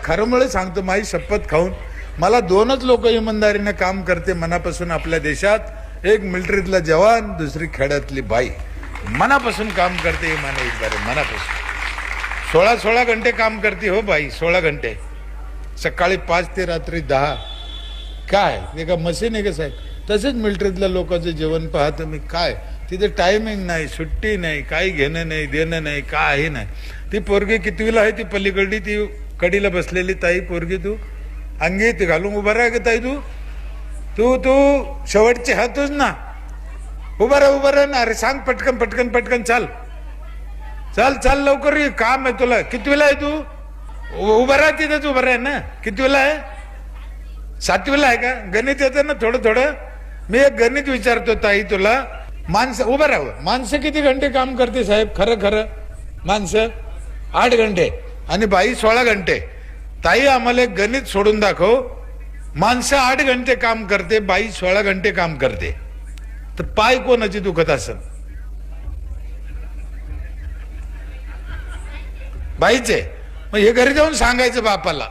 खरंमुळे सांगतो, माझी शपथ खाऊन, मला दोनच लोक इमानदारीने काम करते मनापासून आपल्या देशात, एक मिलिटरीतला जवान, दुसरी खेड्यातली बाई. मनापासून काम करते इमाने इकबारे, मनापासून. 16 घंटे काम करते हो बाई, 16 घंटे, सकाळी 5 ते रात्री 10. काय ते का मशीन आहे का साहेब? तसेच मिलिटरीतल्या लोकांचं जेवण पाहतो मी. काय तिथे टायमिंग नाही, सुट्टी नाही, काही घेणं नाही, देणं नाही, काही नाही. ती पोरगी कितवीला आहे? ती पलीकडली, ती कडीला बसलेली ताई पोरगी, तू अंगी ती घालून उभा राहा का ताई? तू तू शेवटचे हातच ना, उभा राहा ना. अरे सांग पटकन पटकन पटकन, चाल चाल चाल लवकर, काम आहे तुला. कितवीला आहे तू? उभा राहा तिथेच, उभा राहा ना. कितवीला आहे? 7वीला आहे का? गणित येतं ना थोडं थोडं? मी एक गणित विचारतो ताई तुला. माणसं उभं राहावं, माणसं किती घंटे काम करते साहेब? खरं खरं माणसं 8 घंटे आणि बाई 16 घंटे. ताई आम्हाला एक गणित सोडून दाखव. माणसं 8 घंटे काम करते, बाई 16 घंटे काम करते, तर पाय कोणाची दुखत असेल? बाईचे. मग हे घरी जाऊन सांगायचं बापाला.